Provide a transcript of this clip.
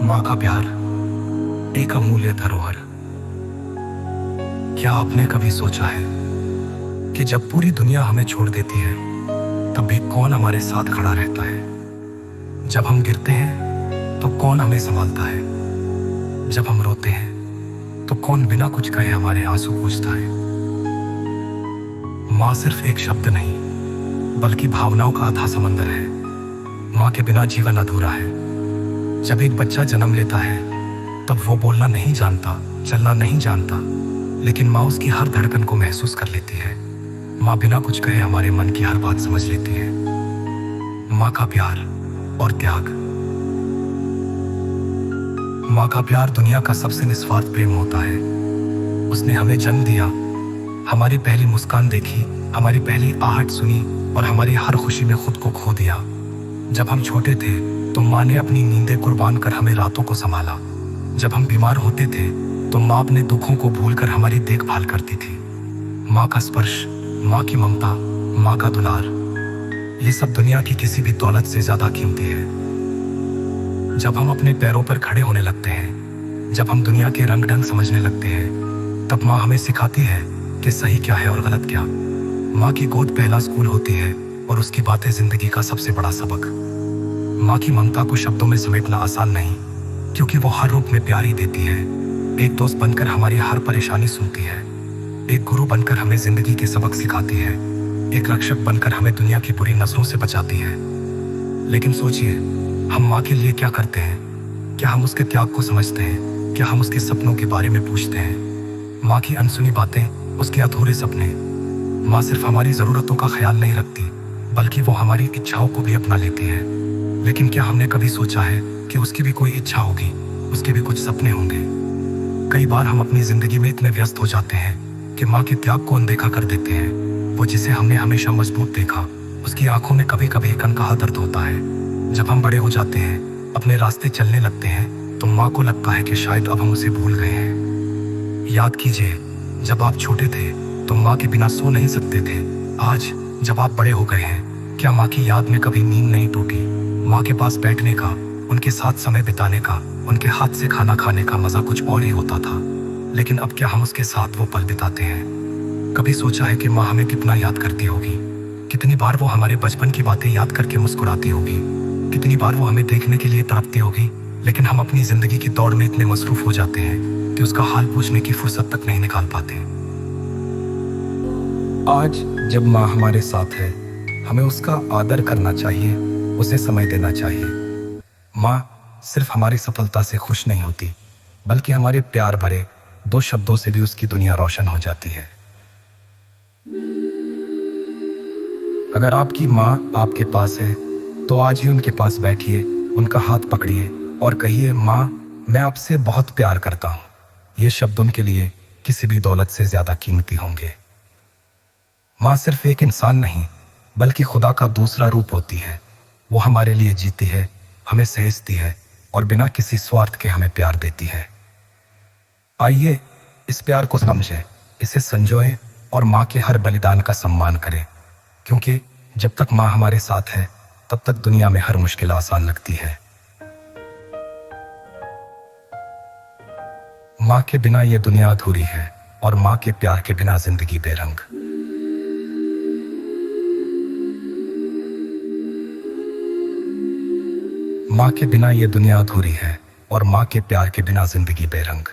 माँ का प्यार एक अमूल्य धरोहर। क्या आपने कभी सोचा है कि जब पूरी दुनिया हमें छोड़ देती है तब भी कौन हमारे साथ खड़ा रहता है? जब हम गिरते हैं तो कौन हमें संभालता है? जब हम रोते हैं तो कौन बिना कुछ कहे हमारे आंसू पूंछता है? माँ सिर्फ एक शब्द नहीं बल्कि भावनाओं का अथाह समंदर है। माँ के बिना जीवन अधूरा है। जब एक बच्चा जन्म लेता है तब वो बोलना नहीं जानता, चलना नहीं जानता, लेकिन माँ उसकी हर धड़कन को महसूस कर लेती है। माँ बिना कुछ कहे हमारे मन की हर बात समझ लेती है। माँ का प्यार और त्याग। माँ का प्यार दुनिया का सबसे निस्वार्थ प्रेम होता है। उसने हमें जन्म दिया, हमारी पहली मुस्कान देखी, हमारी पहली आहट सुनी और हमारी हर खुशी में खुद को खो दिया। जब हम छोटे थे तो माँ ने अपनी नींदें कुर्बान कर हमें रातों को संभाला। जब हम बीमार होते थे तो माँ अपने दुखों को भूलकर हमारी देखभाल करती थी। माँ का स्पर्श, माँ की ममता, माँ का दुलार, ये सब दुनिया की किसी भी दौलत से ज्यादा कीमती है। जब हम अपने पैरों पर खड़े होने लगते हैं, जब हम दुनिया के रंग ढंग समझने लगते हैं, तब माँ हमें सिखाती है कि सही क्या है और गलत क्या। माँ की गोद पहला स्कूल होती है और उसकी बातें जिंदगी का सबसे बड़ा सबक। माँ की ममता को शब्दों में समेटना आसान नहीं, क्योंकि वो हर रूप में प्यार ही देती है। एक दोस्त बनकर हमारी हर परेशानी सुनती है, एक गुरु बनकर हमें जिंदगी के सबक सिखाती है, एक रक्षक बनकर हमें दुनिया की बुरी नजरों से बचाती है। लेकिन सोचिए, हम माँ के लिए क्या करते हैं? क्या हम उसके त्याग को समझते हैं? क्या हम उसके सपनों के बारे में पूछते हैं? माँ की अनसुनी बातें, उसके अधूरे सपने। माँ सिर्फ हमारी जरूरतों का ख्याल नहीं रखती, बल्कि वो हमारी इच्छाओं को भी अपना लेती है। लेकिन क्या हमने कभी सोचा है कि उसकी भी कोई इच्छा होगी, उसके भी कुछ सपने होंगे? कई बार हम अपनी जिंदगी में इतने व्यस्त हो जाते हैं कि माँ के त्याग को अनदेखा कर देते हैं। वो जिसे हमने हमेशा मजबूत देखा, उसकी आंखों में कभी कभी एक अनकहा दर्द होता है। जब हम बड़े हो जाते हैं, अपने रास्ते चलने लगते हैं, तो माँ को लगता है कि शायद अब हम उसे भूल गए हैं। याद कीजिए, जब आप छोटे थे तो माँ के बिना सो नहीं सकते थे। आज जब आप बड़े हो गए हैं, क्या माँ की याद में कभी नींद नहीं टूटी? माँ के पास बैठने का, उनके साथ समय बिताने का, उनके हाथ से खाना खाने का मजा कुछ और ही होता था। लेकिन अब क्या हम उसके साथ वो पल बिताते हैं? कभी सोचा है कि माँ हमें कितना याद करती होगी? कितनी बार वो हमारे बचपन की बातें याद करके मुस्कुराती होगी? कितनी बार वो हमें देखने के लिए तड़पती होगी? लेकिन हम अपनी जिंदगी की दौड़ में इतने मसरूफ हो जाते हैं कि उसका हाल पूछने की फुर्सत तक नहीं निकाल पाते। आज जब माँ हमारे साथ है, हमें उसका आदर करना चाहिए, उसे समय देना चाहिए। माँ सिर्फ हमारी सफलता से खुश नहीं होती, बल्कि हमारे प्यार भरे दो शब्दों से भी उसकी दुनिया रोशन हो जाती है। अगर आपकी माँ आपके पास है तो आज ही उनके पास बैठिए, उनका हाथ पकड़िए और कहिए, माँ मैं आपसे बहुत प्यार करता हूँ। ये शब्द उनके लिए किसी भी दौलत से ज्यादा कीमती होंगे। माँ सिर्फ एक इंसान नहीं बल्कि खुदा का दूसरा रूप होती है। वो हमारे लिए जीती है, हमें सहेजती है और बिना किसी स्वार्थ के हमें प्यार देती है। आइए इस प्यार को समझें, इसे संजोएं और माँ के हर बलिदान का सम्मान करें, क्योंकि जब तक माँ हमारे साथ है तब तक दुनिया में हर मुश्किल आसान लगती है। माँ के बिना ये दुनिया अधूरी है और माँ के प्यार के बिना जिंदगी बेरंग। माँ के बिना ये दुनिया अधूरी है और माँ के प्यार के बिना जिंदगी बेरंग।